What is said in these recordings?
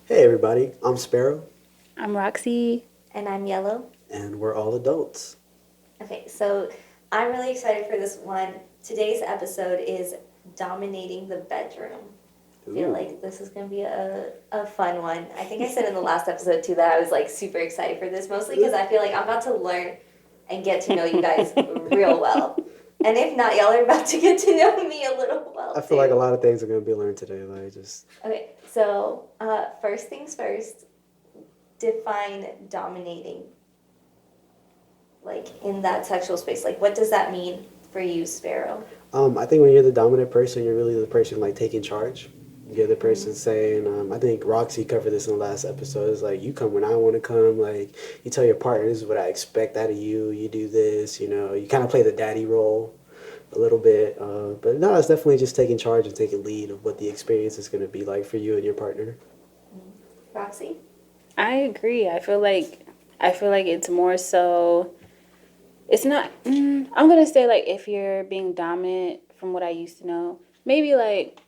Hey everybody, I'm Sparrow, I'm Roxy. And I'm Yellow. and we're all adults. Okay, so I'm really excited for this one. Today's episode is dominating the bedroom. I feel Ooh. like this is going to be a fun one. I think I said in the last episode too that I was like super excited for this, mostly because I feel like I'm about to learn and get to know you guys real well. And if not, y'all are about to get to know me a little well I feel too. like a lot of things are going to be learned today. Like, just Okay, so first things first, define dominating, like in that sexual space. Like, what does that mean for you, Sparrow? I think when you're the dominant person, you're really the person like taking charge. You're the person saying, I think Roxy covered this in the last episode. It's like, you come when I want to come. Like, you tell your partner, this is what I expect out of you. You do this, you kind of play the daddy role a little bit. But no, it's definitely just taking charge and taking lead of what the experience is going to be like for you and your partner. Roxy? I agree. I feel like it's more so it's not I'm going to say like if you're being dominant from what I used to know, maybe like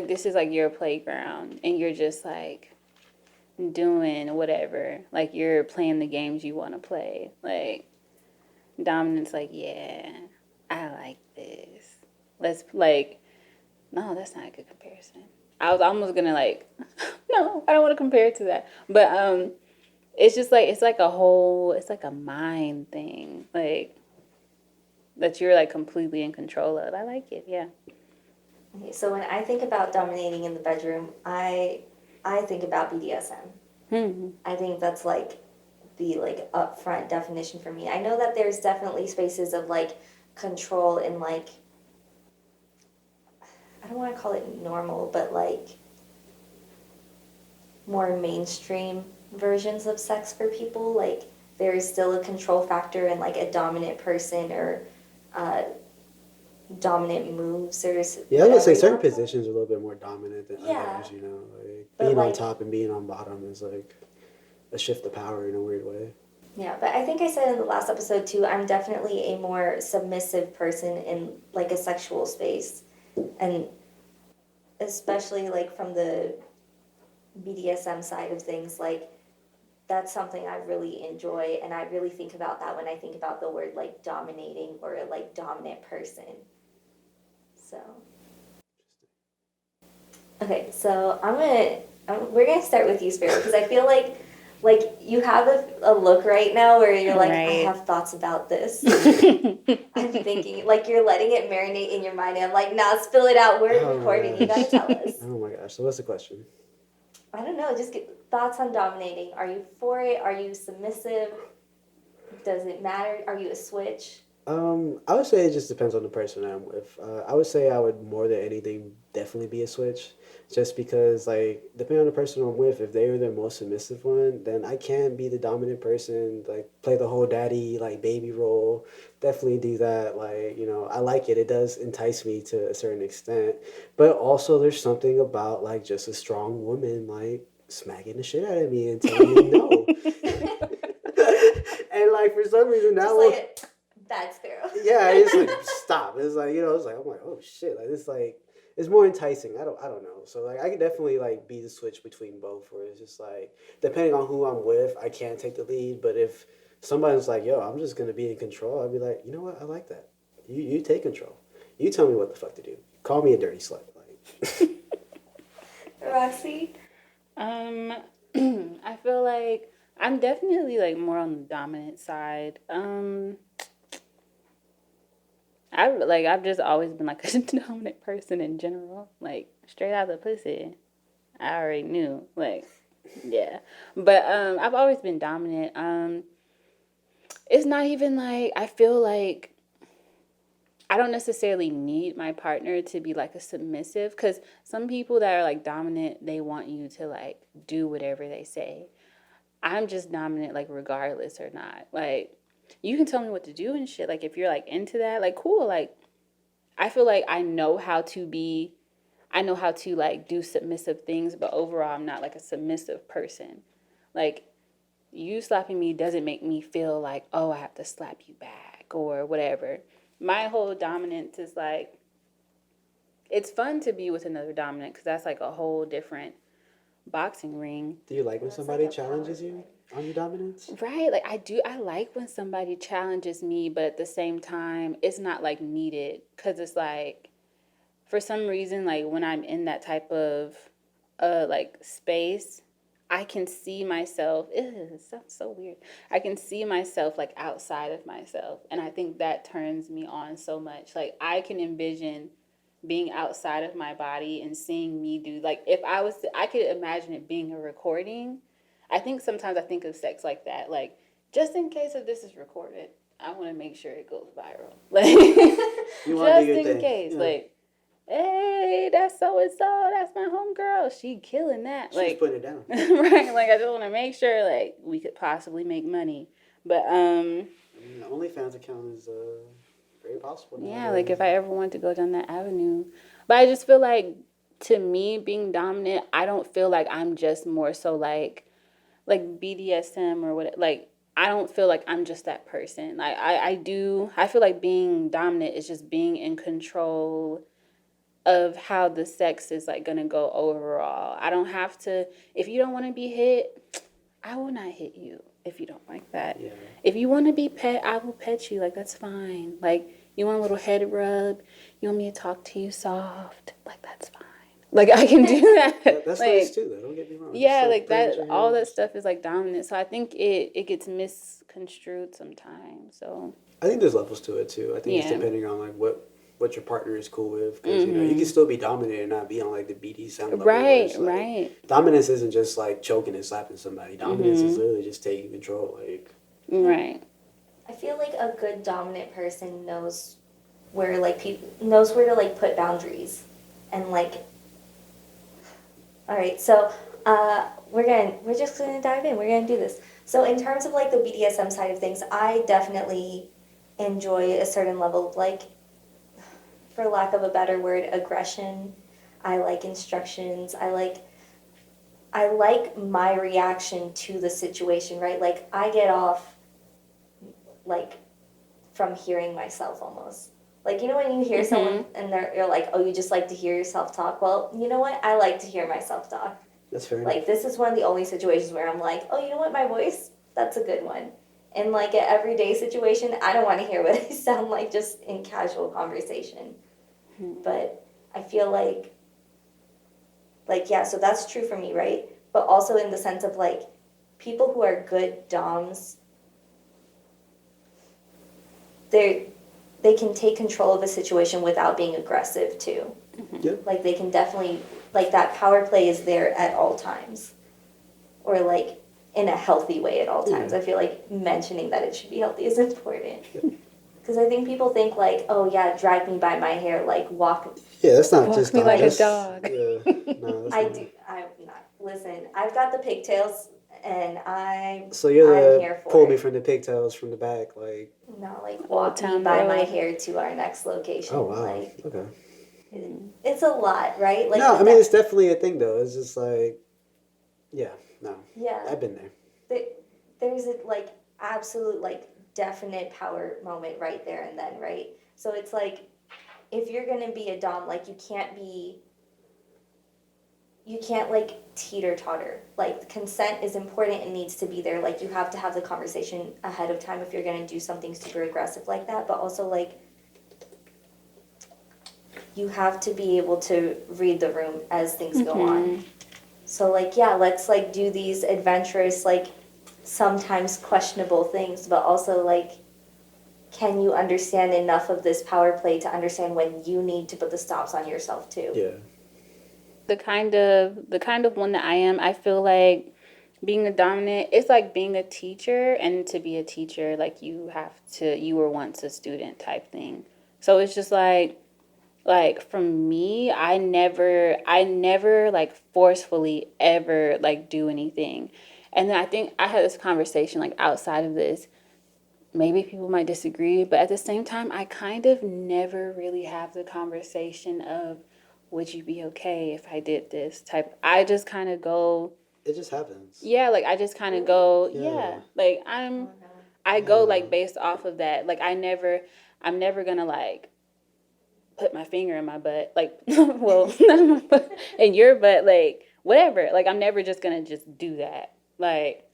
this is like your playground and you're just like doing whatever. Like you're playing the games you want to play. Like dominance like, yeah, I like this. Let's like no, that's not a good comparison. I was almost going to like no, I don't want to compare it to that. But it's just like it's like a mind thing, like that you're like completely in control of. I like it, yeah. Okay, so when I think about dominating in the bedroom, I think about BDSM. Hmm. I think that's like the like upfront definition for me. I know that there's definitely spaces of like control and like I don't want to call it normal, but like more mainstream versions of sex for people. Like there is still a control factor in like a dominant person or uh, dominant moves or Yeah, I was gonna say whatever you certain want to call it. positions are a little bit more dominant than Yeah, others. Like but being on like top and being on bottom is like a shift of power in a weird way. yeah, but I think I said in the last episode too, I'm definitely a more submissive person in like a sexual space. And especially like from the BDSM side of things, like that's something I really enjoy and I really think about that when I think about the word like dominating or like dominant person. So okay, so we're gonna start with you, Sparrow, because I feel like you have a look right now where you're like, I Right. have thoughts about this. I'm thinking like you're letting it marinate in your mind, and I'm like, nah, spill it out. We're Oh my recording. You gotta gosh. tell us. Oh my gosh. So what's the question? I don't know. Just get thoughts on dominating. Are you for it? Are you submissive? Does it matter? Are you a switch? I would say it just depends on the person I'm with. I would say I would more than anything definitely be a switch, just because like depending on the person I'm with, if they are the most submissive one, then I can be the dominant person, like play the whole daddy like baby role. Definitely do that. Like I like it. It does entice me to a certain extent, but also there's something about like just a strong woman like smacking the shit out of me and telling me no. And like for some reason that Just will like bad Sparrow. yeah, it's like stop. It's like it's like I'm like oh shit, like it's more enticing. I don't know. So like I could definitely like be the switch between both, where it's just like depending on who I'm with, I can take the lead. But if somebody's like yo, I'm just gonna be in control, I'd be like you know what, I like that. You take control. You tell me what the fuck to do. Call me a dirty slut. Like Roxy. um I feel like I'm definitely like more on the dominant side. I've just always been like a dominant person in general, like straight out of the pussy. I already knew, like, yeah. But I've always been dominant. It's not even like I feel like I don't necessarily need my partner to be like a submissive because some people that are like dominant, they want you to like do whatever they say. I'm just dominant, like, regardless or not. Like, you can tell me what to do and shit. Like, if you're like into that, like, cool. Like, I feel like I know how to like do submissive things, but overall, I'm not like a submissive person. Like, you slapping me doesn't make me feel like, oh, I have to slap you back or whatever. My whole dominance is like, it's fun to be with another dominant because that's like a whole different boxing ring. Do you like when That's somebody like a power challenges you on your dominance? Right, like I like when somebody challenges me, but at the same time, it's not like needed because it's like for some reason, like when I'm in that type of like space, I can see myself. Ew, it sounds so weird. I can see myself like outside of myself, and I think that turns me on so much. Like I can envision being outside of my body and seeing me do like if I was to, I could imagine it being a recording. I think sometimes I think of sex like that, like just in case if this is recorded, I want to make sure it goes viral. Like You want to just do your in thing. case, Yeah. like hey, that's so and so, that's my homegirl. She killing that. She's Like putting it down. right, like I just want to make sure like we could possibly make money. But I mean, the OnlyFans account is very possible yeah, nowadays. like if I ever want to go down that avenue. But I just feel like to me being dominant, I don't feel like I'm just more so like BDSM or what like I don't feel like I'm just that person. I feel like being dominant is just being in control of how the sex is like gonna go overall. I don't have to if you don't want to be hit, I will not hit you if you don't like that. Yeah. If you want to be pet, I will pet you. Like that's fine. Like you want a little head rub, you want me to talk to you soft, like that's fine. Like I can do that. That's like, nice too, though. Don't get me wrong. yeah, Just, like playing with that. your All that hands. stuff is like dominant. So I think it gets misconstrued sometimes. So I think there's levels to it too. I think it's Yeah. depending on like what your partner is cool with, because you know you can still be dominant and not be on like the BDSM level. where right, it's, like, right, Dominance isn't just like choking and slapping somebody. Dominance is literally just taking control. Like right. I feel like a good dominant person knows where like knows where to like put boundaries and like all right, so we're just gonna dive in. We're gonna do this. So in terms of like the BDSM side of things, I definitely enjoy a certain level of like, for lack of a better word, aggression. I like instructions. I like my reaction to the situation, right? Like I get off like from hearing myself almost. Like you know when you hear someone and you're like, oh, you just like to hear yourself talk. Well, you know what? I like to hear myself talk. that's fair. Like this is one of the only situations where I'm like, oh, you know what? My voice, that's a good one. And like an everyday situation, I don't want to hear what I sound like just in casual conversation. But I feel like yeah, so that's true for me, right? But also in the sense of like people who are good doms, they can take control of a situation without being aggressive too. Yeah. Like they can definitely like that power play is there at all times, or like in a healthy way at all times. I feel like mentioning that it should be healthy is important. Because I think people think like, oh yeah, drag me by my hair, like walk. Yeah, that's not Walk just me like a that's- dog. Yeah, no, that's I not. do. I'm not. Listen, I've got the pigtails, and So you're I'm the here for pull it. me from the pigtails from the back, like. No, like Old walk me Town by my Road. hair to our next location. Oh wow. Like Okay. it's a lot, right? Like No, I mean that- it's definitely a thing though. It's just like, yeah, no, yeah. I've been there. There's a like absolute like definite power moment right there and then, right? So it's like if you're gonna be a dom, like you can't like teeter-totter. Like consent is important and needs to be there. Like you have to have the conversation ahead of time if you're gonna do something super aggressive like that, but also like you have to be able to read the room as things go on. So like yeah, let's like do these adventurous like sometimes questionable things, but also like can you understand enough of this power play to understand when you need to put the stops on yourself too? Yeah. The kind of one that I am, I feel like being a dominant, it's like being a teacher, and to be a teacher, like you were once a student type thing. So it's just like from me, I never like forcefully ever like do anything. And then I think I had this conversation like outside of this. Maybe people might disagree, but at the same time, I kind of never really have the conversation of, would you be okay if I did this type. I just kind of go, It just happens. yeah, like I just kind of go, Yeah. yeah, like I go like based off of that. Like I'm never gonna like put my finger in my butt, like, well, not in my butt, in your butt, like whatever. Like, I'm never just gonna just do that. Like,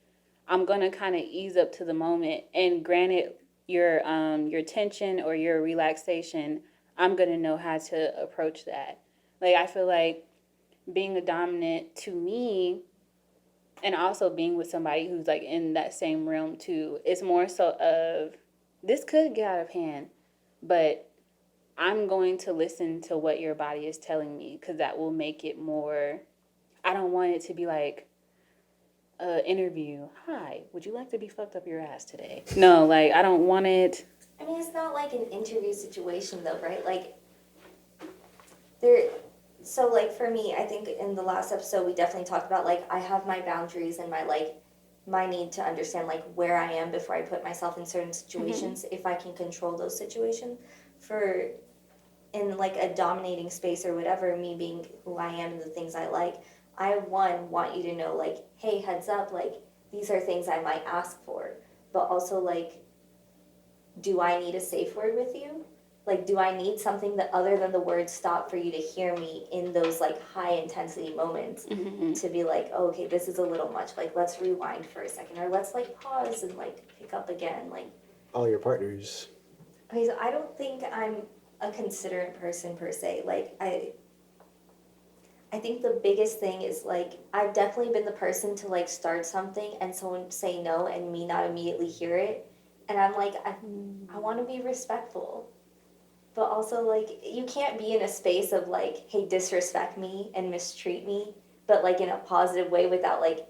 I'm gonna kind of ease up to the moment. And granted, your tension or your relaxation, I'm gonna know how to approach that. Like, I feel like being a dominant to me, and also being with somebody who's like in that same realm too, it's more so of this could get out of hand, but I'm going to listen to what your body is telling me because that will make it more. I don't want it to be like a interview. Hi, would you like to be fucked up your ass today? No, like I don't want it. I mean, it's not like an interview situation though, right? Like there. So like for me, I think in the last episode we definitely talked about like I have my boundaries and my need to understand like where I am before I put myself in certain situations, if I can control those situations. For in like a dominating space or whatever, me being who I am and the things I like, I want you to know like, hey, heads up, like these are things I might ask for, but also like, do I need a safe word with you? Like, do I need something that other than the word stop for you to hear me in those like high intensity moments to be like, oh, okay, this is a little much. Like, let's rewind for a second, or let's like pause and like pick up again. Like, All your partners. okay, so I don't think I'm a considerate person per se. Like, I think the biggest thing is like I've definitely been the person to like start something and someone say no and me not immediately hear it, and I'm like I want to be respectful, but also like you can't be in a space of like, hey, disrespect me and mistreat me, but like in a positive way without like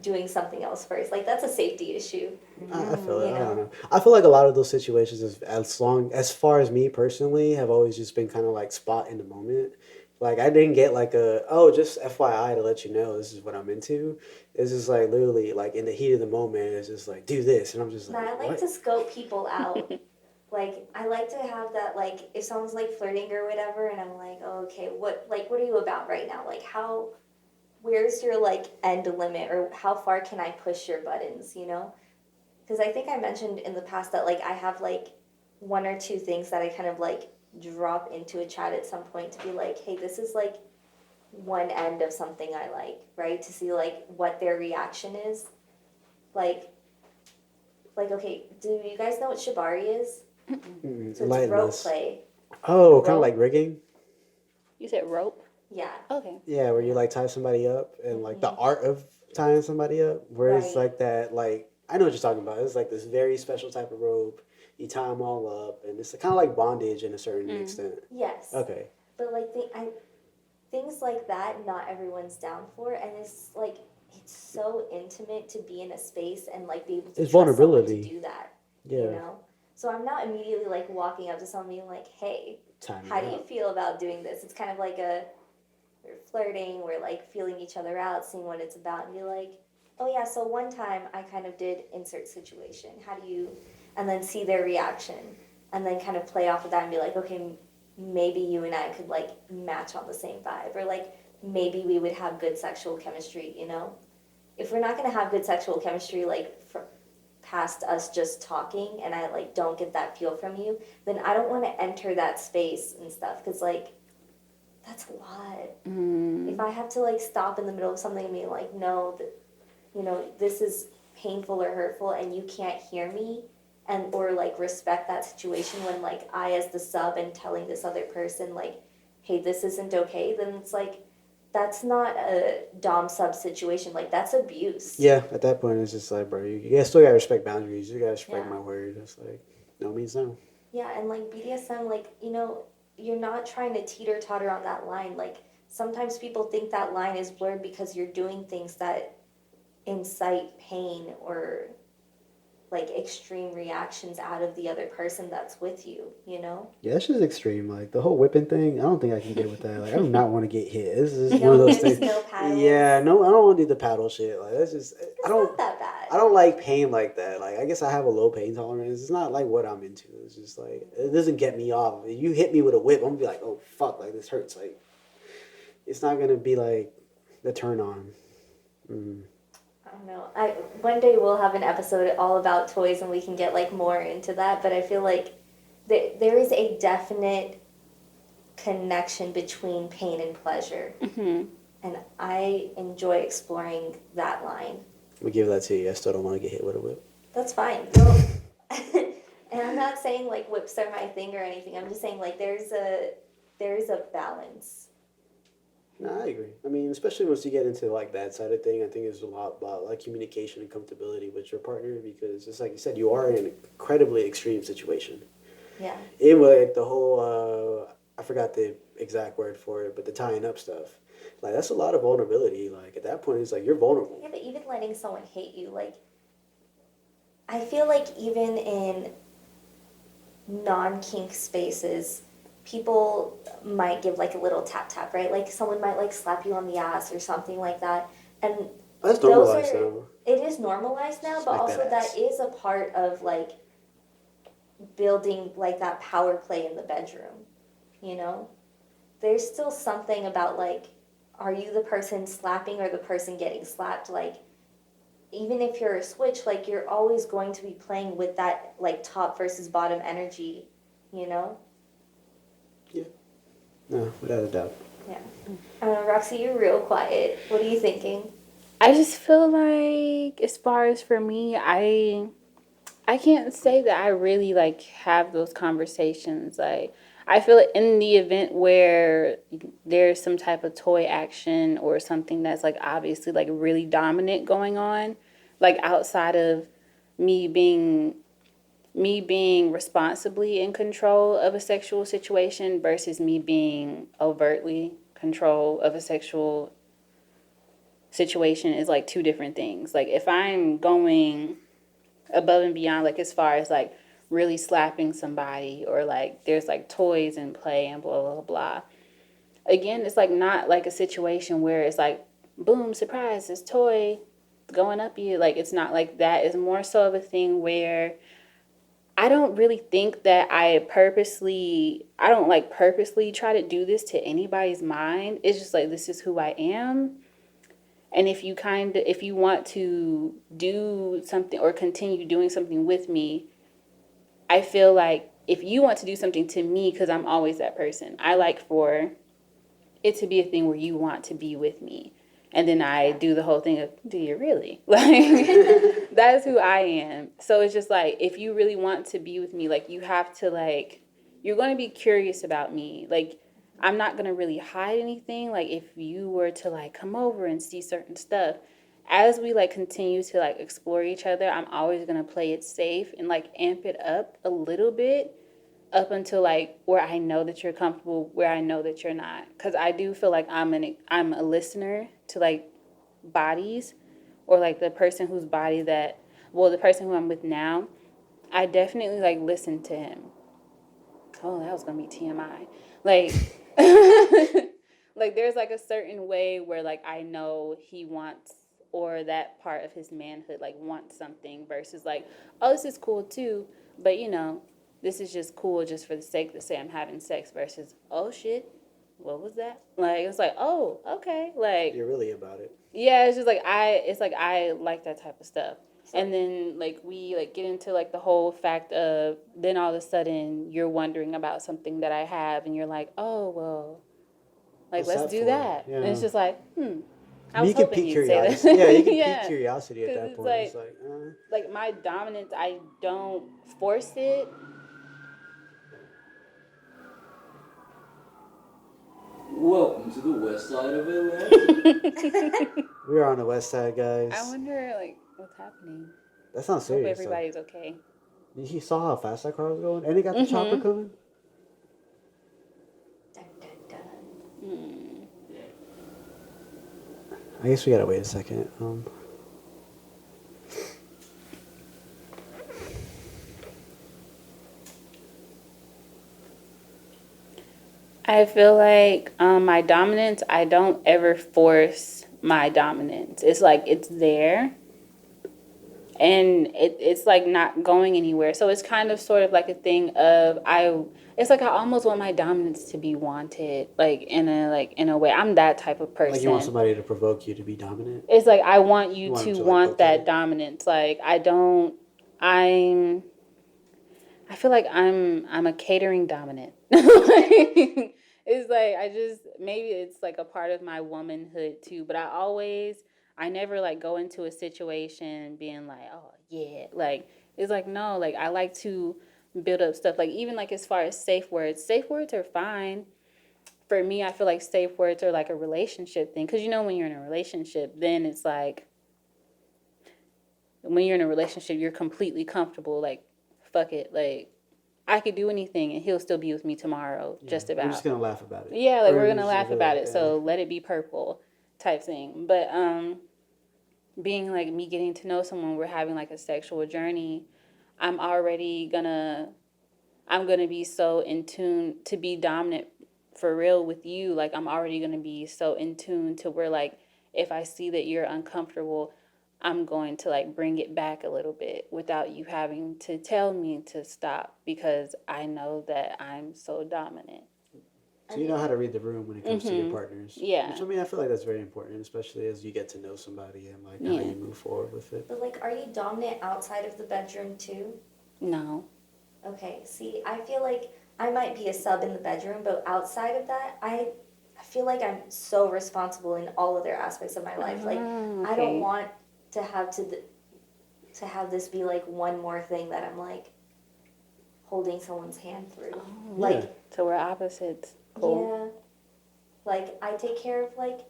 doing something else first. Like that's a safety issue. I feel it. You I don't know? know. I feel like a lot of those situations, as far as me personally, have always just been kind of like spot in the moment. Like I didn't get like just FYI to let you know this is what I'm into. It's just like literally like in the heat of the moment, it's just like do this, and I'm just Now I like like what? to scope people out. Like I like to have that like if someone's like flirting or whatever and I'm like, oh, okay, what are you about right now? Like how where's your like end limit or how far can I push your buttons, you know? Because I think I mentioned in the past that like I have like one or two things that I kind of like drop into a chat at some point to be like, hey, this is like one end of something I like, right? To see like what their reaction is. Like okay, do you guys know what shibari is? So it's Enlighten rope us. play. Oh, kind of Rope? like rigging. You said rope? Yeah. Okay. Yeah, where you like tie somebody up and like the art of tying somebody up, where it's Right. like that. Like I know what you're talking about. It's like this very special type of rope. You tie them all up, and it's kind of like bondage in a certain extent. Yes. Okay. But like things like that, not everyone's down for, and it's like it's so intimate to be in a space and like be able to It's trust someone to vulnerability. do that. Yeah. You know. So I'm not immediately like walking up to someone being like, "Hey, Tie me how do you up. feel about doing this?" It's kind of like we're flirting, we're like feeling each other out, seeing what it's about, and be like, "Oh yeah, so one time I kind of did insert situation. How do you?" And then see their reaction, and then kind of play off of that and be like, "Okay, maybe you and I could like match on the same vibe, or like maybe we would have good sexual chemistry, you know? If we're not gonna have good sexual chemistry, like past us just talking, and I like don't get that feel from you, then I don't want to enter that space and stuff, because like that's a lot. If I have to like stop in the middle of something and be like, no, you know, this is painful or hurtful, and you can't hear me, and or like respect that situation when like I as the sub and telling this other person like, hey, this isn't okay, then it's like that's not a dom sub situation, like that's abuse. Yeah, at that point, it's just like, bro, you guys still gotta respect boundaries. You gotta respect Yeah. my word. It's like, no means no. Yeah, and like BDSM, like, you know, you're not trying to teeter totter on that line. Like sometimes people think that line is blurred because you're doing things that incite pain or like extreme reactions out of the other person that's with you, you know? Yeah, that's just extreme. Like the whole whipping thing, I don't think I can get with that. Like I do not want to get hit. This is one No of those whips, things. no paddles. Yeah, no, I don't want to do the paddle shit. Like that's just It's I don't not that bad. I don't like pain like that. Like I guess I have a low pain tolerance. It's not like what I'm into. It's just like it doesn't get me off. If you hit me with a whip, I'm gonna be like, oh fuck, like this hurts. Like it's not gonna be like the turn on. I don't know. One day we'll have an episode all about toys and we can get like more into that, but I feel like there is a definite connection between pain and pleasure. And I enjoy exploring that line. We give that to you. I still don't want to get hit with a whip. That's fine. Well, and I'm not saying like whips are my thing or anything. I'm just saying like there's a balance. No, I agree. I mean, especially once you get into like that side of thing, I think it's a lot about like communication and comfortability with your partner because it's like you said, you are in an incredibly extreme situation. Yeah. It was like the whole I forgot the exact word for it, but the tying up stuff. Like that's a lot of vulnerability. Like at that point, it's like you're vulnerable. Yeah, but even letting someone hate you, like I feel like even in non-kink spaces, people might give like a little tap tap, right? Like someone might like slap you on the ass or something like that. And That's normalized now. it is normalized now, but Smack also that ass. that is a part of like building like that power play in the bedroom, you know? There's still something about like, are you the person slapping or the person getting slapped? Like, even if you're a switch, like you're always going to be playing with that like top versus bottom energy, you know? Yeah. No, without a doubt. Yeah. Roxy, you're real quiet. What are you thinking? I just feel like, as far as for me, I can't say that I really like have those conversations. Like, I feel like in the event where there's some type of toy action or something that's like obviously like really dominant going on, like outside of me being responsibly in control of a sexual situation versus me being overtly control of a sexual situation is like two different things. Like if I'm going above and beyond, like as far as like really slapping somebody or like there's like toys in play and blah blah blah, again it's like not like a situation where it's like boom surprise this toy going up you. Like it's not like that. It's more so of a thing where I don't really think that I don't like purposely try to do this to anybody's mind. It's just like this is who I am. And if you want to do something or continue doing something with me, I feel like if you want to do something to me, because I'm always that person, I like for it to be a thing where you want to be with me. And then I do the whole thing of, do you really? Like, that's who I am. So it's just like, if you really want to be with me, like, you have to, like, you're going to be curious about me. Like, I'm not going to really hide anything. Like, if you were to, like, come over and see certain stuff, as we, like, continue to, like, explore each other, I'm always going to play it safe and, like, amp it up a little bit up until like where I know that you're comfortable, where I know that you're not. Because I do feel like I'm a listener to like bodies, or like the person whose body the person who I'm with now, I definitely like listen to him. Oh, that was gonna be TMI. Like, like there's like a certain way where like I know he wants, or that part of his manhood like wants something versus like, oh, this is cool too, but this is just cool just for the sake to say I'm having sex versus, oh shit, what was that? Like, it's like, oh, okay. Like, You're really about it. yeah, it's just like I like that type of stuff. And then like we like get into like the whole fact of then all of a sudden you're wondering about something that I have and you're like, oh well, like What's let's that do for? that. Yeah. And it's just like, I You was can hoping pique you'd say that. curiosity. Yeah, you can Yeah. pique curiosity at 'Cause that it's point. It's like my dominance, I don't force it. Welcome to the west side of Atlanta. we're on the west side, guys. I wonder like what's happening. That sounds Hope serious. everybody's okay. You saw how fast that car was going, and it got the chopper coming. Dun, dun, dun. I guess we gotta wait a second. I feel like my dominance, I don't ever force my dominance. It's like it's there and it's like not going anywhere. So it's kind of sort of like a thing of it's like I almost want my dominance to be wanted, like in a way. I'm that type of person. Like you want somebody to provoke you to be dominant. It's like I want you them to to, like, want poke that it. dominance. Like I feel like I'm a catering dominant. Like, It's like maybe it's like a part of my womanhood too, but I never like go into a situation being like, oh yeah, like it's like no, like I like to build up stuff. Like even like as far as safe words are fine. For me, I feel like safe words are like a relationship thing, because when you're in a relationship, then it's like when you're in a relationship, you're completely comfortable. Like fuck it, like I could do anything and he'll still be with me tomorrow, Yeah. just about. We're just gonna laugh about it. Yeah, like Or we're we're gonna just laugh gonna about be it. like, So let it be purple, type thing. But being like me getting to know someone, we're having like a sexual journey. I'm already I'm gonna be so in tune to be dominant for real with you. Like I'm already gonna be so in tune to where like if I see that you're uncomfortable, I'm going to like bring it back a little bit without you having to tell me to stop, because I know that I'm so dominant. So you know how to read the room when it comes to your partners. Yeah. Which I mean, I feel like that's very important, especially as you get to know somebody and like how Yeah. you move forward with it. But like, are you dominant outside of the bedroom too? No. Okay, see, I feel like I might be a sub in the bedroom, but outside of that, I feel like I'm so responsible in all other aspects of my life. Like, I don't want to have to have this be like one more thing that I'm like holding someone's hand through. Like, So we're opposites. Cool. yeah, like I take care of like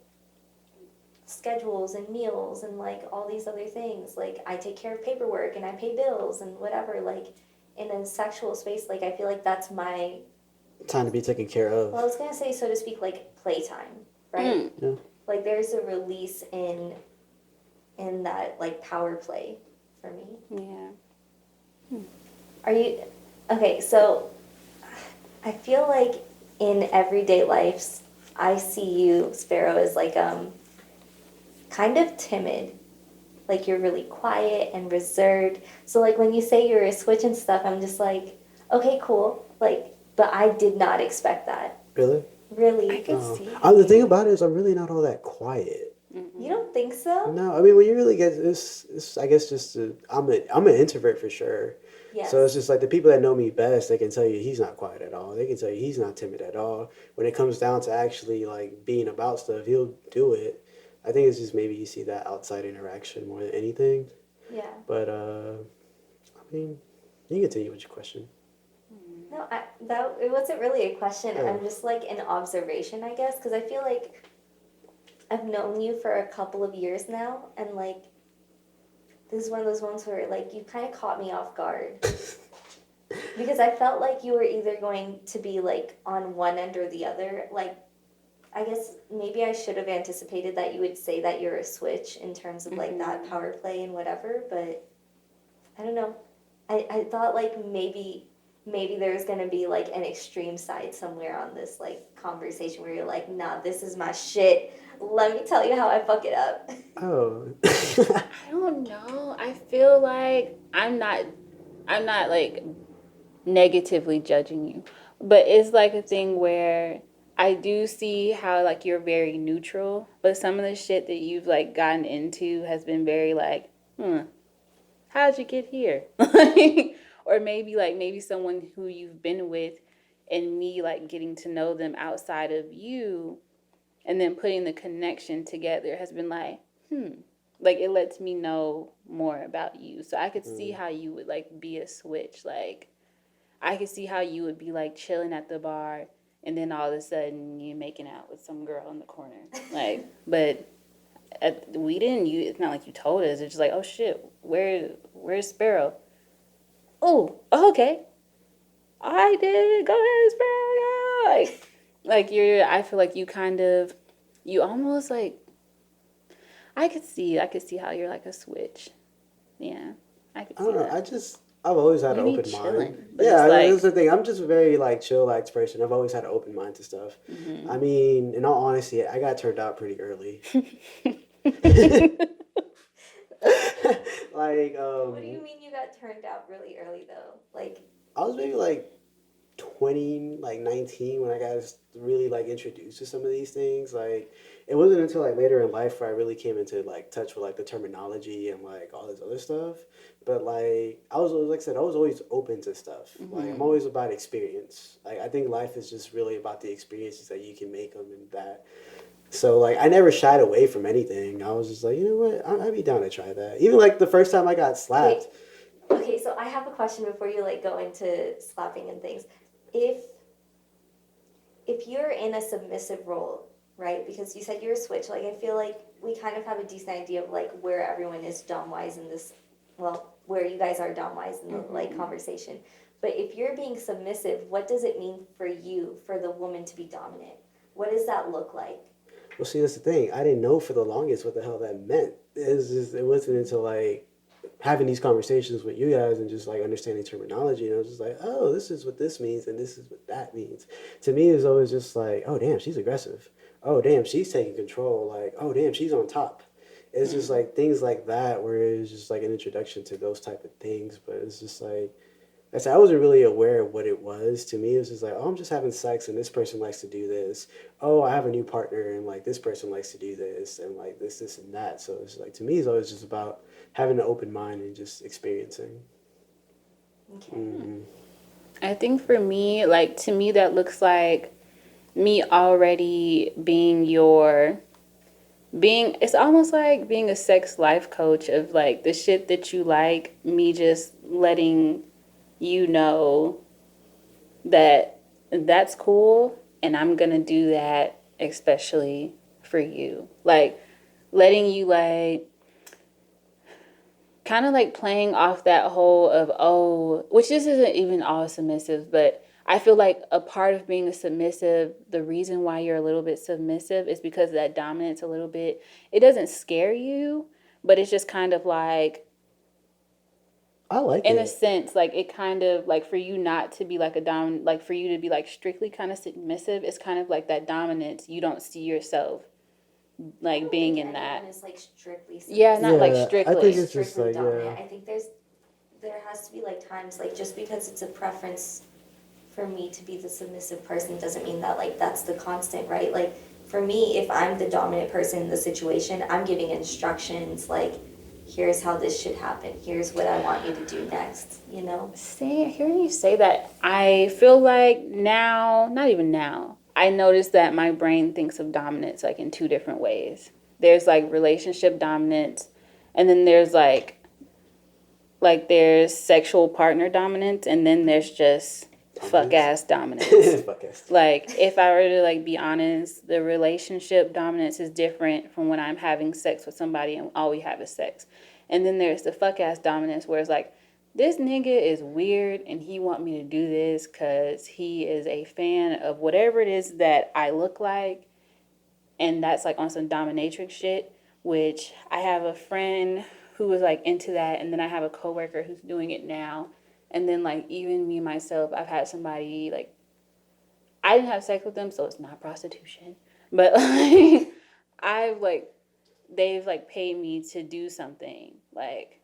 schedules and meals and like all these other things. Like I take care of paperwork and I pay bills and whatever. Like in a sexual space, like I feel like that's my time to be taken care of. Well, I was gonna say, so to speak, like playtime, right? Yeah. Like there's a release in that like power play for me. Yeah. Are you okay? So I feel like in everyday lives, I see you, Sparrow, as like kind of timid. Like you're really quiet and reserved. So like when you say you're a switch and stuff, I'm just like, okay, cool. Like, but I did not expect that. Really? Really? I can see. The thing about it is, I'm really not all that quiet. You don't think so? No, I mean when you really get this, I guess just I'm an introvert for sure. Yes. So it's just like the people that know me best, they can tell you he's not quiet at all. They can tell you he's not timid at all. When it comes down to actually like being about stuff, he'll do it. I think it's just maybe you see that outside interaction more than anything. Yeah. But I mean, you can continue with your question. No, that it wasn't really a question. Oh. I'm just like an observation, I guess, because I feel like I've known you for a couple of years now, and like this is one of those ones where like you kind of caught me off guard because I felt like you were either going to be like on one end or the other. Like, I guess maybe I should have anticipated that you would say that you're a switch in terms of like that power play and whatever, but I don't know. I thought like maybe there's gonna be like an extreme side somewhere on this like conversation where you're like, nah, this is my shit. Let me tell you how I fuck it up. Oh. I don't know. I feel like I'm not like negatively judging you, but it's like a thing where I do see how like you're very neutral, but some of the shit that you've like gotten into has been very like, how'd you get here? Or maybe someone who you've been with and me like getting to know them outside of you and then putting the connection together has been like, like it lets me know more about you. So I could see how you would like be a switch. Like I could see how you would be like chilling at the bar and then all of a sudden you're making out with some girl in the corner. Like, but it's not like you told us. It's just like, oh shit, where's Sparrow? Oh, okay. I did. Go ahead, Sparrow. I feel like you almost like, I could see how you're like a switch. Yeah, I could I see don't know. that. I've always had an You be open chilling, mind. but Yeah, it's like- that's the thing. I'm just a very like chillax person. I've always had an open mind to stuff. I mean, in all honesty, I got turned out pretty early. Like, What do you mean you got turned out really early though? Like, I was maybe like 19 when I got really like introduced to some of these things. Like it wasn't until like later in life where I really came into like touch with like the terminology and like all this other stuff. But like I was like I said, I was always open to stuff. Like I'm always about experience. Like I think life is just really about the experiences that you can make them and that. So like I never shied away from anything. I was just like, you know what, I'd be down to try that. Even like the first time I got slapped. Okay, so I have a question before you like go into slapping and things. If you're in a submissive role, right? Because you said you're a switch. Like I feel like we kind of have a decent idea of like where everyone is dom wise in this. Well, where you guys are dom wise in the like conversation. But if you're being submissive, what does it mean for you for the woman to be dominant? What does that look like? Well, see, that's the thing. I didn't know for the longest what the hell that meant. It wasn't until like having these conversations with you guys and just like understanding terminology, and I was just like, oh, this is what this means and this is what that means. To me, it's always just like, oh damn, she's aggressive. Oh damn, she's taking control. Like, oh damn, she's on top. It's just like things like that where it's just like an introduction to those type of things. But it's just like I said, I wasn't really aware of what it was. To me, it was just like, oh, I'm just having sex and this person likes to do this. Oh, I have a new partner and like this person likes to do this and like this, and that. So it's like, to me, it's always just about having an open mind and just experiencing. Okay. Mm-hmm. I think for me, like, to me, that looks like me already it's almost like being a sex life coach of like the shit that you like, me just letting you know that that's cool and I'm gonna do that especially for you. Like letting you like kind of like playing off that whole of, oh, which this isn't even all submissive, but I feel like a part of being a submissive, the reason why you're a little bit submissive is because that dominance a little bit, it doesn't scare you, but it's just kind of like, I like in it. a sense, like it kind of like for you not to be like a dominant, like for you to be like strictly kind of submissive, it's kind of like that dominance. You don't see yourself like being in that. Is like strictly submissive. Yeah, not like Yeah, I strictly. think it's just Strictly like, dominant. yeah. I think there has to be like times like just because it's a preference for me to be the submissive person doesn't mean that like that's the constant, right? Like for me, if I'm the dominant person in the situation, I'm giving instructions like here's how this should happen. Here's what I want you to do next, you know? Hearing you say that, I feel like now, not even now, I notice that my brain thinks of dominance like in two different ways. There's like relationship dominance, and then there's like there's sexual partner dominance, and then there's just fuck ass dominance. Fuck ass. Like if I were to like be honest, the relationship dominance is different from when I'm having sex with somebody and all we have is sex. And then there's the fuck ass dominance where it's like, this nigga is weird and he want me to do this because he is a fan of whatever it is that I look like. And that's like on some dominatrix shit, which I have a friend who was like into that. And then I have a coworker who's doing it now. And then like even me myself, I've had somebody like, I didn't have sex with them, so it's not prostitution. But like, they've like paid me to do something like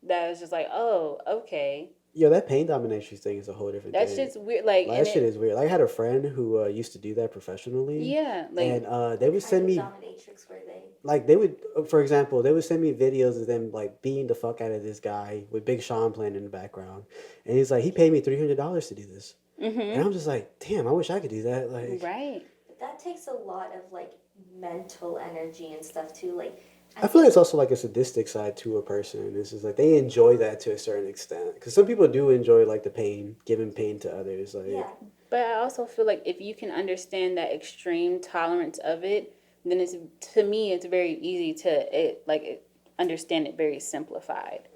that was just like, oh, okay. Yo, that pain domination thing is a whole different That thing. shit's weird. Like That shit is weird. Like, I had a friend who used to do that professionally. Yeah, like, and they would send me dominatrix were they? like they would, for example, they would send me videos of them like beating the fuck out of this guy with Big Sean playing in the background, and he's like, he paid me $300 to do this, and I'm just like, damn, I wish I could do that. Like, right. But that takes a lot of like mental energy and stuff too. Like I feel like it's also like a sadistic side to a person. It's just like they enjoy that to a certain extent, because some people do enjoy like the pain, giving pain to others. Like, yeah. But I also feel like if you can understand that extreme tolerance of it, then it's, to me, it's very easy to understand it very simplified.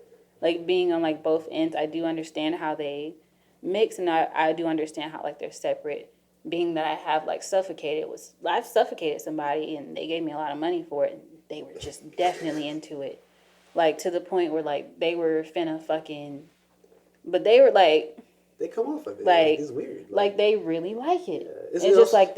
Like being on like both ends, I do understand how they mix, and I do understand how like they're separate. Being that I have like I've suffocated somebody and they gave me a lot of money for it, and they were just definitely into it, like to the point where like they were finna fucking, but they were like, they come off of it. like It's weird. Like they really like it. Yeah. It's just like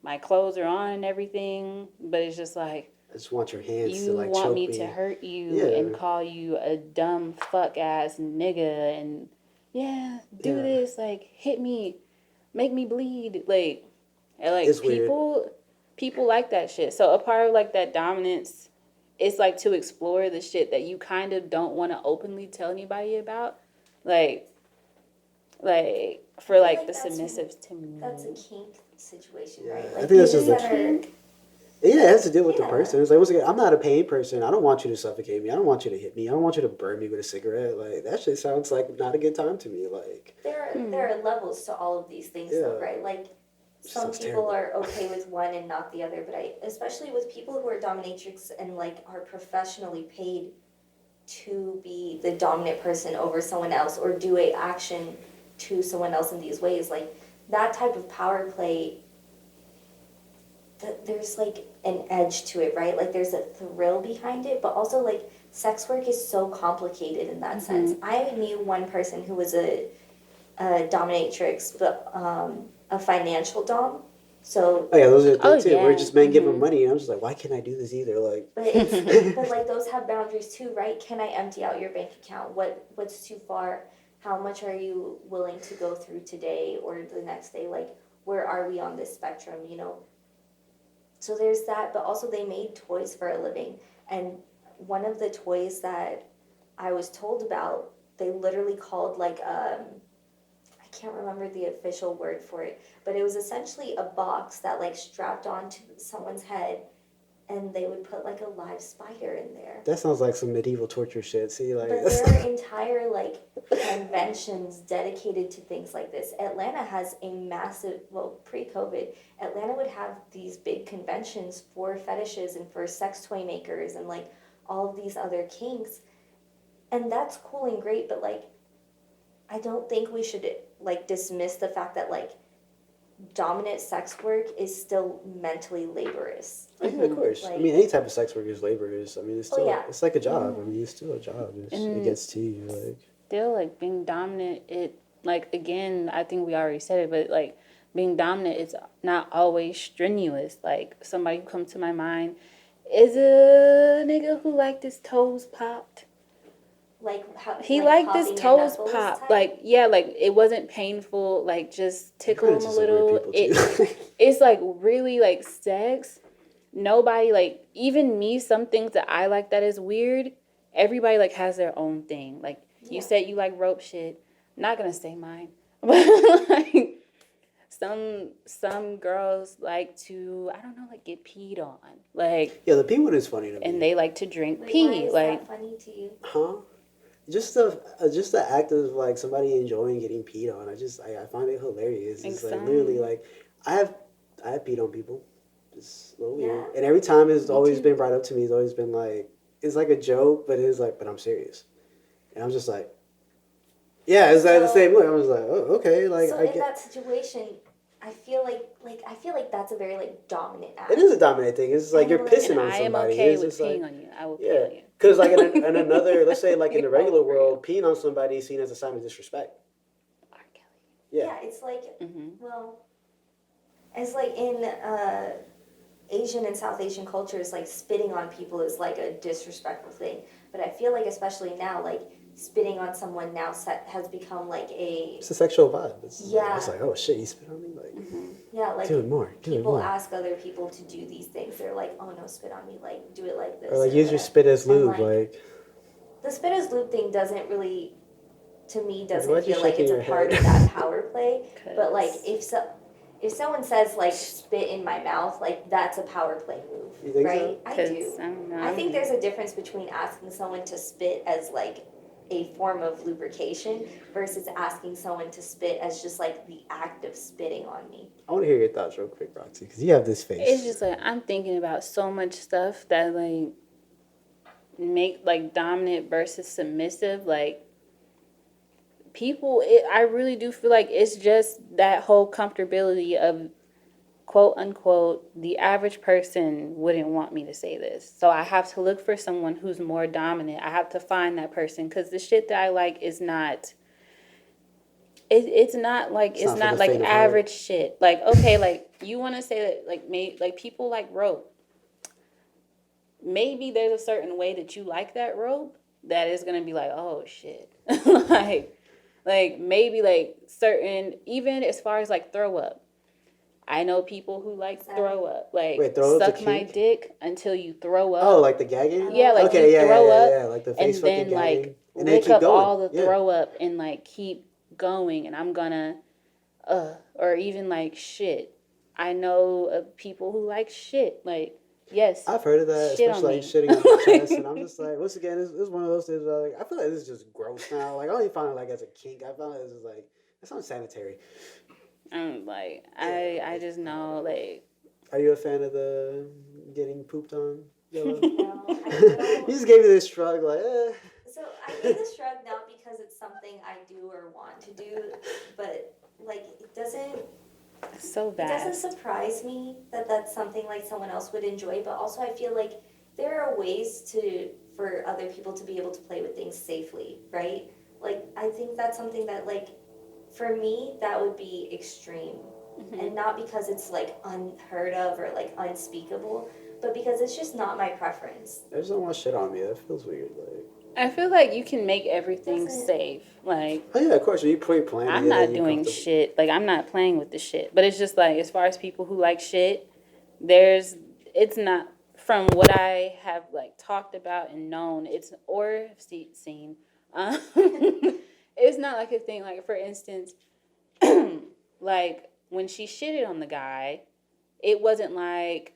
my clothes are on and everything, but it's just like, I just want your hands you to like want choke me to hurt you and call you a dumb fuck ass nigga, and yeah, do Yeah. this, like hit me, make me bleed, like, and like It's weird. people like that shit. So a part of like that dominance is like to explore the shit that you kind of don't want to openly tell anybody about, like for like like the that's- submissives to me. That's a kink situation, Yeah, right? I Like think that's things just that a are Yeah, it has to deal with the Yeah. person. It's like, once again, I'm not a pain person. I don't want you to suffocate me. I don't want you to hit me. I don't want you to burn me with a cigarette. Like, that shit sounds like not a good time to me. Like, there are levels to all of these things though, Yeah. right? Like some sounds people terrible. are okay with one and not the other, but I especially with people who are dominatrix and like are professionally paid to be the dominant person over someone else or do a action to someone else in these ways, like that type of power play, there's like an edge to it, right? Like there's a thrill behind it, but also like sex work is so complicated in that sense. I knew one person who was a dominatrix, but a financial dom. So, Oh, yeah, those are the Oh, things, too. Where yeah. just men give them money. And I'm just like, why can't I do this either? Like, but it's but like those have boundaries too, right? Can I empty out your bank account? What's too far? How much are you willing to go through today or the next day? Like, where are we on this spectrum? You know. So there's that, but also they made toys for a living, and one of the toys that I was told about, they literally called like I can't remember the official word for it, but it was essentially a box that like strapped onto someone's head, and they would put like a live spider in there. that sounds like some medieval torture shit. See, like, But there are entire like conventions dedicated to things like this. Atlanta has a massive, well, pre-COVID, Atlanta would have these big conventions for fetishes and for sex toy makers and like all of these other kinks. And that's cool and great, but like I don't think we should like dismiss the fact that like dominant sex work is still mentally laborious. yeah, of course. Like- I mean, any type of sex work is laborious. I mean, it's Oh, still, yeah. it's like a job. I mean, it's still a job. It And- gets to you. Like, Still like being dominant, it like again, I think we already said it, but like being dominant, it's not always strenuous. Like somebody who comes to my mind is a nigga who liked his toes popped. Like how He like liked his popping your toes knuckles popped. type? Like, yeah, like it wasn't painful, like just tickle run him a into some weird little. people, too. It's like really like sex. Nobody like, even me, some things that I like that is weird, everybody like has their own thing. Like you Yeah. said you like rope shit. I'm not gonna say mine. But like some girls like to, I don't know, like get peed on. Like, Yeah, the pee one is funny to me. and they like to drink Wait, pee. why is Like, that funny to you? Huh? Just the act of like somebody enjoying getting peed on. I find it hilarious. It's like literally like I have peed on people. It's a little weird. Yeah. And every time it's Me always too. been brought up to me. It's always been like it's like a joke, but it's like, but I'm serious. And I'm just like, yeah, it's like the So- same look. I was like, oh, okay, like So I in get. that situation, I feel like that's a very like dominant act. It is a dominant thing. It's like you're And pissing and on I am somebody. okay It's with just like, peeing on you. I will pee yeah, on you. because like in another, let's say like in the regular Over you. world, peeing on somebody is seen as a sign of disrespect. R. Kelly. Yeah. It's like Mm-hmm. well, it's like in Asian and South Asian cultures, like spitting on people is like a disrespectful thing. But I feel like especially now, like spitting on someone now has become like a It's a sexual vibe. Yeah. It's like, oh shit, you spit on me? Like, yeah, like do it more. Do it people more. ask other people to do these things. They're like, oh no, spit on me, like do it like this. Or like use your whatever. spit as And, lube. like, Like, the spit as lube thing doesn't really, to me, doesn't Why'd you feel like shake it's your a part head? of that power play. But like Cause- if someone says like spit in my mouth, like that's a power play move, You think so? right? I do. 'Cause I don't know. I think there's a difference between asking someone to spit as like a form of lubrication versus asking someone to spit as just like the act of spitting on me. I want to hear your thoughts real quick, Roxy, because you have this face. It's just like I'm thinking about so much stuff that like make like dominant versus submissive. Like people, I really do feel like it's just that whole comfortability of quote unquote the average person wouldn't want me to say this, so I have to look for someone who's more dominant. I have to find that person because the shit that I like is not. It's not like It's not for the like faint of heart. average shit. Like okay, like you want to say that like people like rope. Maybe there's a certain way that you like that rope that is gonna be like, oh shit, like Like maybe like certain, even as far as like throw up. I know people who like throw up. Like Wait, throw up's a suck my kink? dick until you throw up. Oh, like the gagging? Yeah, like Okay, you throw up yeah. Like the face and fucking then like gagging. And then lick keep up going. all the Yeah. throw up and like keep going and I'm gonna or even like shit. I know of people who like shit. Like, yes, I've heard of that, shit on especially like me. shitting on your chest, and I'm just like, once again, it's one of those things where like, I feel like this is just gross now. Like, I don't even find it like as a kink. I found it as just like, it's unsanitary. I'm like, I just know like Are you a fan of the getting pooped on, Yellow? No, I You don't. just gave me this shrug, like, So I give this shrug not because it's something I do or want to do, but like it doesn't so it doesn't vast. surprise me that that's something like someone else would enjoy, but also I feel like there are ways for other people to be able to play with things safely, right? Like I think that's something that like for me that would be extreme. And not because it's like unheard of or like unspeakable, but because it's just not my preference. I just don't want shit on me. That feels weird. Like, I feel like you can make everything Doesn't- safe. Like oh yeah, of course. You pre-plan it. I'm and not then you doing comfortable. shit. Like I'm not playing with the shit. But it's just like as far as people who like shit, it's not from what I have like talked about and known. It's or seen. It's not like a thing. Like for instance, like when she shitted on the guy, it wasn't like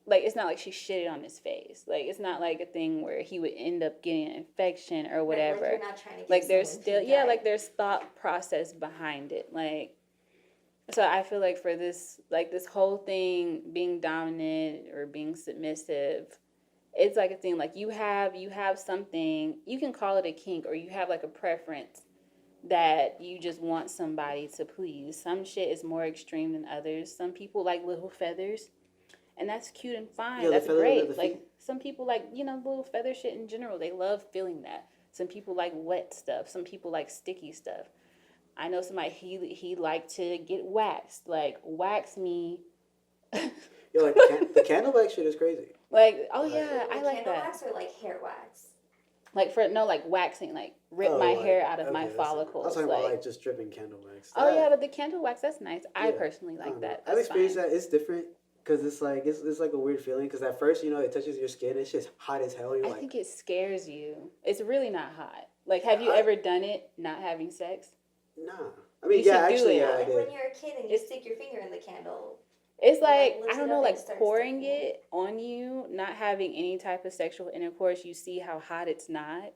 it's not like she shitted on his face. Like it's not like a thing where he would end up getting an infection or whatever. Like you're not trying to give Like there's someone still pink eye. like there's thought process behind it. Like so I feel like for this whole thing being dominant or being submissive, it's like a thing like you have something, you can call it a kink or you have like a preference that you just want somebody to please. Some shit is more extreme than others. Some people like little feathers. And that's cute and fine. Yeah, the That's feather under great. the Like feet. some people like, little feather shit in general. They love feeling that. Some people like wet stuff. Some people like sticky stuff. I know somebody he liked to get waxed. Like wax me. Yeah, like the candle wax shit is crazy. Like, oh yeah, I like candle that. wax or like hair wax. Like like waxing, like rip Oh, my like, hair out of okay, my that's follicles. I was talking about like just dripping candle wax. Oh yeah, but the candle wax, that's nice. I Yeah, personally I like don't know. that. I've That's experienced fine. that. It's different because it's like a weird feeling. Because at first, it touches your skin. It's just hot as hell. You're I like, think it scares you. It's really not hot. Like, have you ever done it not having sex? nah. I mean, You yeah, should do actually, it. yeah, I Like did. when you're a kid and you stick your finger in the candle. It's You, like, like, lift I don't it know, up and like it starts pouring to- it on you, not having any type of sexual intercourse, you see how hot it's not.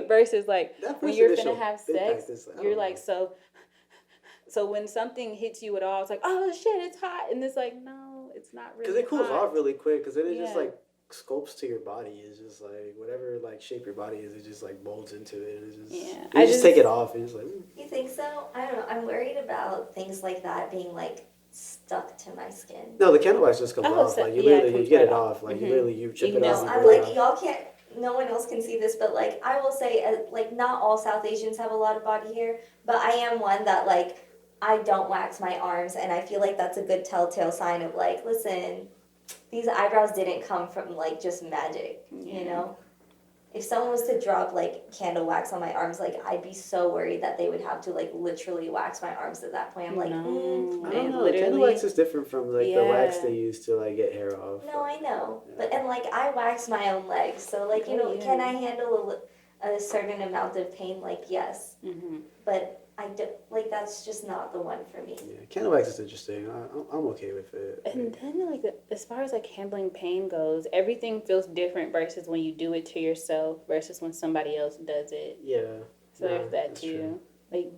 Versus like That when first you're initial finna have impact sex, is, I you're don't like know. so when something hits you at all, it's like, oh shit, it's hot, and it's like, no, it's not really Because it cools hot. off really quick. Because then it just Yeah. like scopes to your body. It's just like whatever like shape your body is, it just like molds into it. And it's just Yeah, you just take it off and it's like. You think so? I don't know. I'm worried about things like that being like stuck to my skin. No, the candle wax just comes Oh, off. so- Like you yeah, it literally you comes get right it off. off. Like Mhm. you literally you chip You it know. off. No, You I'm break it like off. y'all can't. No one else can see this, but like I will say, like not all South Asians have a lot of body hair, but I am one that like I don't wax my arms, and I feel like that's a good telltale sign of like, listen, these eyebrows didn't come from like just magic, you know. If someone was to drop like candle wax on my arms, like I'd be so worried that they would have to like literally wax my arms at that point. I'm like, No. I don't It know. Candle literally- wax is different from like the wax Yeah. they use to like get hair off. no, I know, but and like I wax my own legs, so like you Oh, know, yeah. can I handle a certain amount of pain? Like yes, but I do, like that's just not the one for me. Yeah, candle wax is interesting. I'm okay with it. And then, like, as far as like handling pain goes, everything feels different versus when you do it to yourself versus when somebody else does it. Yeah. So there's that that's too. true. Like,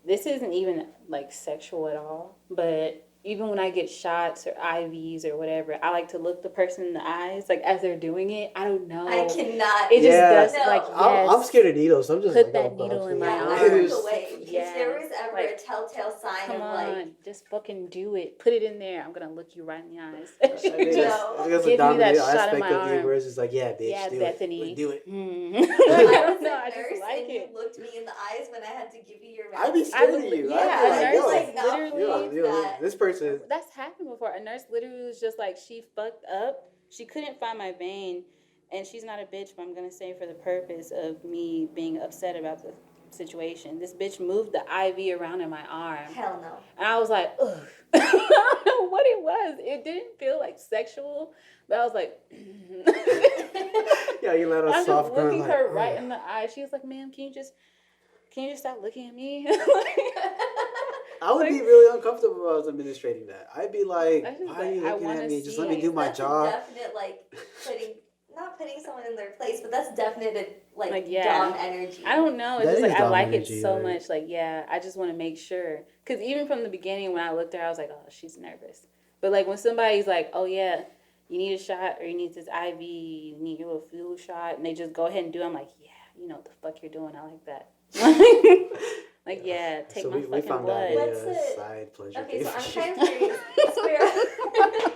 this isn't even like sexual at all, but even when I get shots or IVs or whatever, I like to look the person in the eyes, like as they're doing it. I don't know. I cannot. It just Yeah. does No. like I'm scared of needles. I'm just Put like, that oh, needle in please. my Yeah, arm. I look Just- away. If Yes, there was ever like, a telltale sign Come of on, like, just fucking do it. Put it in there. I'm gonna look you right in the eyes. I think that's, No. I think that's Give a me that dominant shot in aspect my of you arm. where it's just like, yeah, bitch, Yeah, do Bethany. it. Let's do it. I was No, a I nurse just like and it. you looked me in the eyes when I had to give you your I'd be vaccine. scared of you. Yeah, I'd be a like, nurse yo, like not literally. believe that. this person. That's happened before. A nurse literally was just like, she fucked up. She couldn't find my vein, and she's not a bitch, but I'm gonna say for the purpose of me being upset about the situation. This bitch moved the IV around in my arm. Hell no. And I was like, ugh. I don't know what it was. It didn't feel like sexual, but I was like, Yeah, you let I'm us just soft looking grunt her like, right in the eye. She was like, ma'am, can you just stop looking at me? I would be really uncomfortable if I was administrating that. I'd be like, I just why are you like, I looking wanna at me? Just see let me it. do my That's job. a definite, like, not putting someone in their place, but that's definite, like yeah. dom energy. I don't know. It's That just like is I dom like energy, it so like- much. Like, yeah, I just want to make sure. Because even from the beginning, when I looked at her, I was like, oh, she's nervous. But like when somebody's like, oh yeah, you need a shot or you need this IV, you need your little flu shot, and they just go ahead and do it, I'm like, yeah, you know what the fuck you're doing. I like that. Like, yeah, take So my we fucking found blood. out What's a it? side pleasure. Okay, so thing. I'm kind of curious.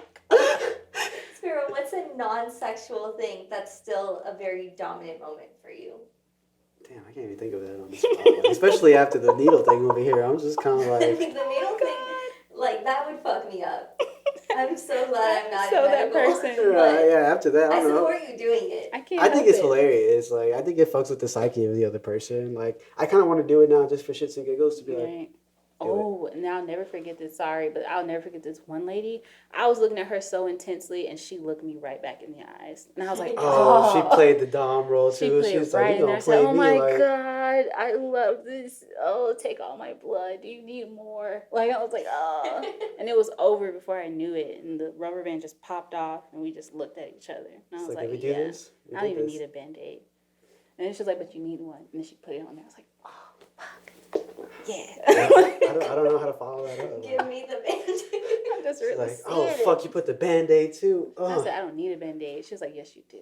Spiro, what's a non-sexual thing that's still a very dominant moment for you? Damn, I can't even think of that on the spot. Like, especially after the needle thing over here. I'm just kind of I like, mean, the needle thing, like, that would fuck me up. I'm so glad I'm not So in that medical. person. But yeah, after that, I I don't know. support you doing it. I can't I think help it's it. hilarious. Like, I think it fucks with the psyche of the other person. Like, I kind of want to do it now just for shits and giggles to be like, Right. Oh, and I'll never forget this. Sorry, but I'll never forget this one lady. I was looking at her so intensely, and she looked me right back in the eyes, and I was like, oh, she played the dom role She too. played She's right like, in you there. gonna I said, play "Oh me my like, god, I love this. Oh, take all my blood. Do you need more?" Like I was like, "Oh," and it was over before I knew it, and the rubber band just popped off, and we just looked at each other, and I it's was like, like, did we "Yeah, do this? We I don't did even this." need a band-aid." And then she was like, "But you need one," and then she put it on there. I was like, "Oh, fuck, yeah." I don't know how to follow that up. Give me the bandage. I'm just She's really like, oh serious. fuck, you put the band-aid too. I Oh. said, I don't need a band-aid. She was like, yes, you do.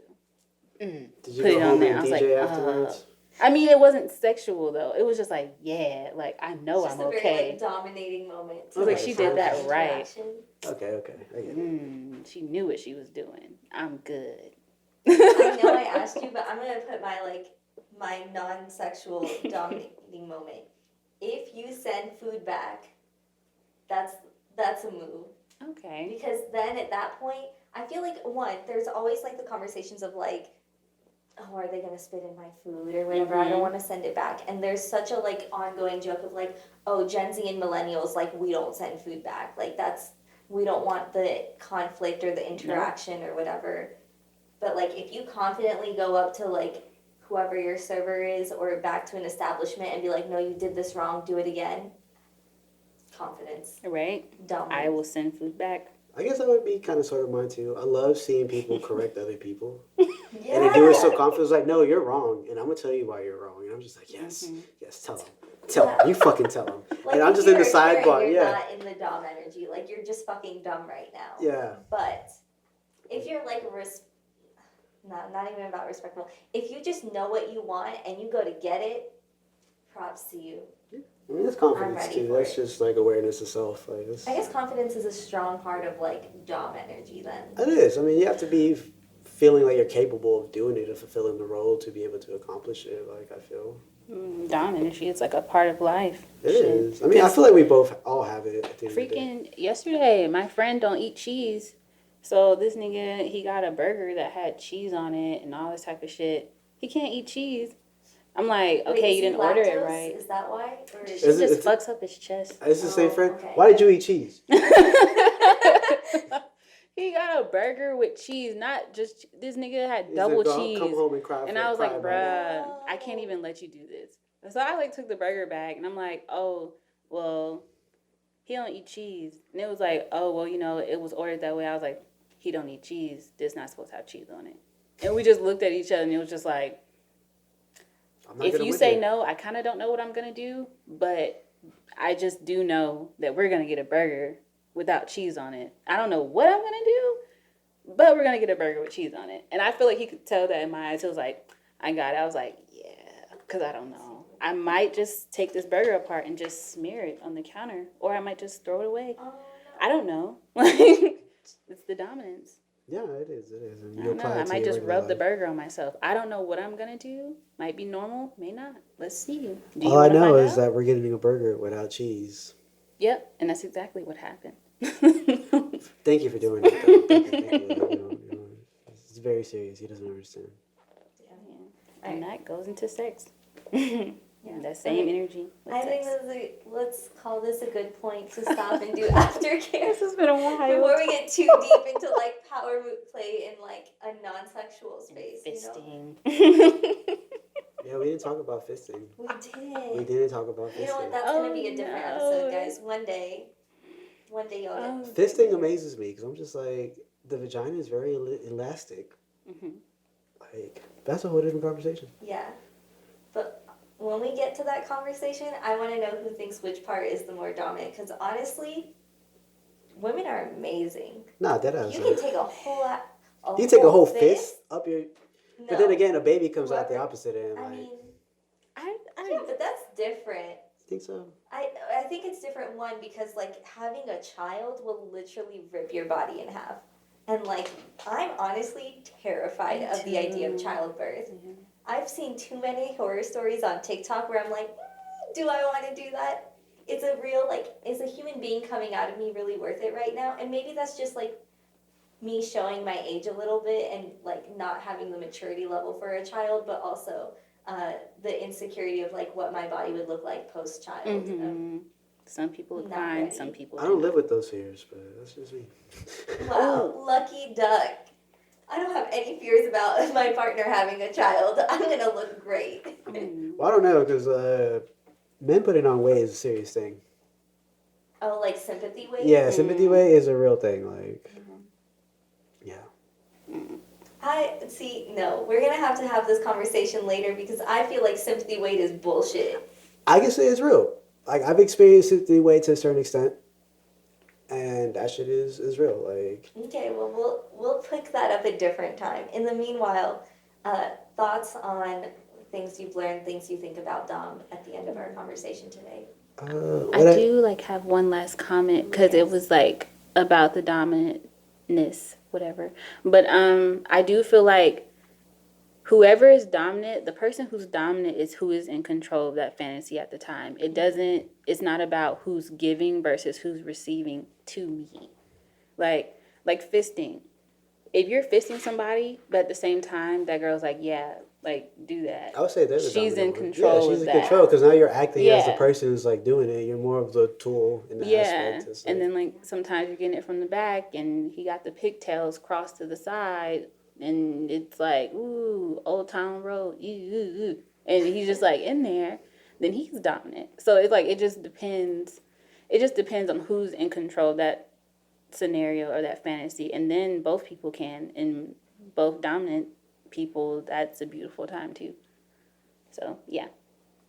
Did you Put go it on home there. and I was DJ like, afterwards? I mean, it wasn't sexual, though. It was just like, yeah, like, I know It's just I'm a very, okay. like, dominating moment. I was like, Okay, she so did that have right. interaction. Okay, I get it. She knew what she was doing. I'm good. I know I asked you, but I'm gonna put my non-sexual dominating moment. If you send food back, that's a move. Okay. Because then at that point, I feel like there's always like the conversations of like, oh, are they gonna spit in my food or whatever? I don't want to send it back. And there's such a like ongoing joke of like, oh, Gen Z and millennials, like we don't send food back. Like we don't want the conflict or the interaction or whatever. But like if you confidently go up to like whoever your server is or back to an establishment and be like, no, you did this wrong, do it again. Confidence. Right? Dominance. I will send food back. I guess that would be kind of sort of mine too. I love seeing people correct other people. Yeah. And they do it so confident. It's like, no, you're wrong. And I'm going to tell you why you're wrong. And I'm just like, yes, tell them. Tell them. You fucking tell them. Like, and I'm if just in the you're ignorant, sidebar. you're Yeah. not in the dumb energy. Like, you're just fucking dumb right now. Yeah. But if you're like, not even about respectful. If you just know what you want and you go to get it, props to you. I mean, it's I'm confidence ready too. for That's it. just like awareness of self. Like, I guess confidence is a strong part of like dom energy then. it is. I mean, you have to be feeling like you're capable of doing it and fulfilling the role to be able to accomplish it. Like, I feel. Dom energy, it's like a part of life. It is. I mean, I feel like we both all have it at the end of the day. Freaking yesterday, my friend don't eat cheese. So this nigga, he got a burger that had cheese on it and all this type of shit. He can't eat cheese. I'm like, okay, Wait, you is didn't he order it lactose? right. Is that why? Or It is Is just it- fucks up his chest. It's the same Oh, friend. okay. Why did you eat cheese? He got a burger with cheese, not just this nigga had He's double like, "Go cheese. Come home and cry. And I was like, cry about it." bruh, I can't even let you do this. So I like took the burger back and I'm like, oh, well, he don't eat cheese. And it was like, oh, well, you know, it was ordered that way. I was like, he don't eat cheese. This not supposed to have cheese on it. And we just looked at each other and it was just like, I'm not if gonna you win say it. no, I kind of don't know what I'm going to do, but I just do know that we're going to get a burger without cheese on it. I don't know what I'm going to do, but we're going to get a burger with cheese on it. And I feel like he could tell that in my eyes. He was like, I got it. I was like, yeah, because I don't know. I might just take this burger apart and just smear it on the counter, or I might just throw it away. Oh, I don't know. It's the dominance. Yeah, it is. And I you don't know. apply it I to might your just regular rub the life. burger on myself. I don't know what I'm going to do. Might be normal, may not. Let's see. Do you All I wanna know find is out? that we're getting a burger without cheese. Yep, and that's exactly what happened. Thank you for doing it, though. Thank you. It's very serious. He doesn't understand. And that goes into sex. Yeah. That same Okay. energy. with I think sex. let's call this a good point to stop and do aftercare. This has been a while. Before we get too deep into like power play in like a non-sexual space, you know. Fisting. Yeah, we didn't talk about fisting. We did. We didn't talk about fisting. You know what? That's gonna be a different episode, guys. One day you'll get. Fisting amazes me because I'm just like, the vagina is very elastic. Mhm. Like, that's a whole different conversation. Yeah, but when we get to that conversation, I want to know who thinks which part is the more dominant. Because honestly, women are amazing. Nah, that ass. You can take a whole lot. You take a whole fist up your. No. But then again, a baby comes out the opposite end. I Like, mean, I yeah, but that's different. think so? I think it's different, one, because like having a child will literally rip your body in half. And like I'm honestly terrified of the idea of childbirth. Mhm. I've seen too many horror stories on TikTok where I'm like, do I want to do that? It's a real like, is a human being coming out of me really worth it right now? And maybe that's just like me showing my age a little bit and like not having the maturity level for a child, but also the insecurity of like what my body would look like post child. Mhm. Some people look Not fine, ready. some people I don't live with those fears, but that's just me. Wow, lucky duck. I don't have any fears about my partner having a child. I'm gonna look great. Mm. Well, I don't know because men putting on weight is a serious thing. Oh, like sympathy weight? Yeah, sympathy weight is a real thing. Like, yeah. I see. No, we're gonna have to have this conversation later because I feel like sympathy weight is bullshit. I can say it's real. Like, I've experienced sympathy weight to a certain extent, and that shit is real. Like, Okay, well we'll pick that up a different time. In the meanwhile, thoughts on things you've learned, things you think about Dom at the end of our conversation today. I do like have one last comment because it was like about the dominantness, whatever. But I do feel like whoever is dominant, the person who's dominant is who is in control of that fantasy at the time. It's not about who's giving versus who's receiving to me. Like fisting. If you're fisting somebody, but at the same time, that girl's like, yeah, like, do that. I would say there's She's in control Yeah, she's of in that. control because now you're acting as the Yeah. person who's like doing it. You're more of the tool in that aspect. It's And like- then like sometimes you're getting it from the back and he got the pigtails crossed to the side and it's like, ooh, Old Town Road, ooh. And he's just like in there, then he's dominant. So it's like it just depends on who's in control of that scenario or that fantasy. And then both people can, and both dominant people, that's a beautiful time too. So yeah.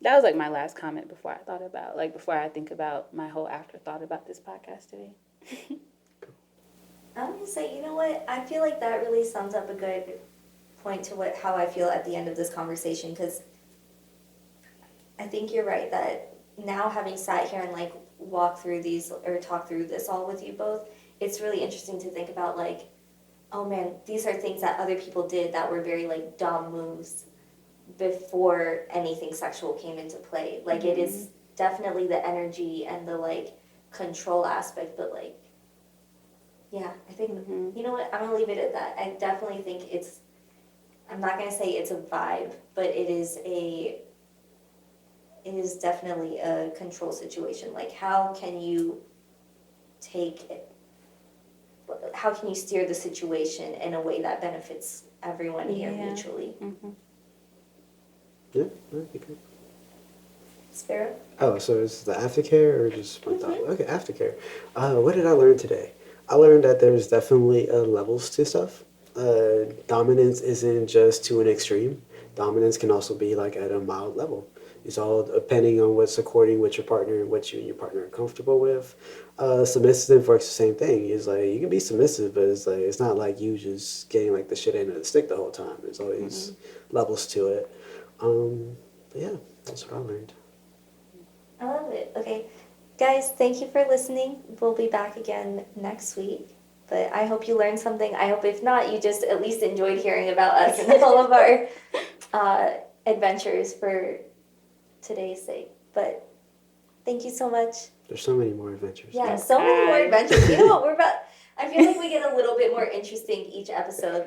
That was like my last comment before I think about my whole afterthought about this podcast today. I'm gonna say, you know what? I feel like that really sums up a good point to how I feel at the end of this conversation, because I think you're right that now, having sat here and like walk through these or talk through this all with you both, it's really interesting to think about like, oh man, these are things that other people did that were very like dumb moves before anything sexual came into play. Like, it is definitely the energy and the like control aspect, but like, yeah, I think, you know what, I'm gonna leave it at that. I definitely think I'm not gonna say it's a vibe, but it is definitely a control situation. Like, how can you steer the situation in a way that benefits everyone here mutually? Mm-hmm. Yeah, that'd be good. Sparrow? Oh, so is the aftercare or just my thought? Okay, aftercare. What did I learn today? I learned that there's definitely levels to stuff. Dominance isn't just to an extreme. Dominance can also be like at a mild level. It's all depending on what's according with your partner and what you and your partner are comfortable with. Submissive works the same thing. It's like you can be submissive, but it's like it's not like you just getting like the shit end of the stick the whole time. There's always levels to it. But yeah, that's what I learned. I love it. Okay. Guys, thank you for listening. We'll be back again next week. But I hope you learned something. I hope if not, you just at least enjoyed hearing about us and all of our adventures for today's sake. But thank you so much. There's so many more adventures. Yeah, so many more adventures. You know what, I feel like we get a little bit more interesting each episode.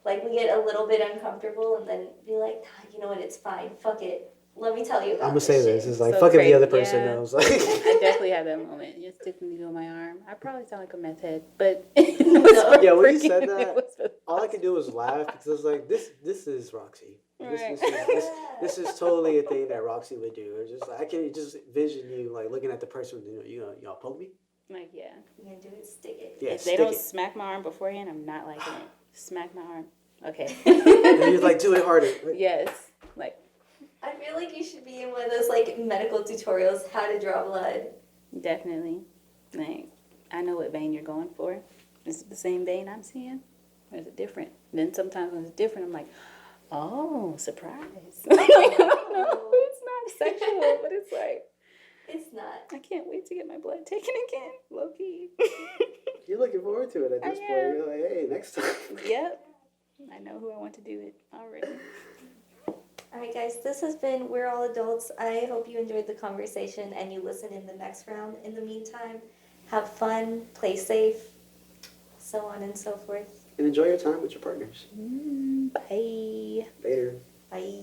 Like, we get a little bit uncomfortable and then be like, you know what, it's fine. Fuck it. Let me tell you about I'm gonna say this. shit. It's like So fuck if the other crazy, person yeah. knows. Like, I definitely had that moment. You stick the needle in my arm. I probably sound like a meth head, but yeah, when you freaking- said it that, was for- all I could do was laugh because I was like, this is Roxy. Right. This is totally a thing that Roxy would do. It's just like I can just vision you like looking at the person. Y'all poke me. Like, yeah. You can do it, stick it. Yeah, If they stick don't it. smack my arm beforehand, I'm not liking it. Smack my arm. Okay. And you're like, do it harder. Yes. Like, I feel like you should be in one of those like medical tutorials, how to draw blood. definitely. Like, I know what vein you're going for. Is it the same vein I'm seeing? Or is it different? Then sometimes when it's different, I'm like, oh, surprise. No, it's not sexual, but it's like, It's not. I can't wait to get my blood taken again. Low key. You're looking forward to it at this I point. am. You're like, hey, next time. Yep. I know who I want to do it already. Alright guys, this has been We're All Adults. I hope you enjoyed the conversation and you listen in the next round. In the meantime, have fun, play safe, so on and so forth. And enjoy your time with your partners. Bye. Later. Bye.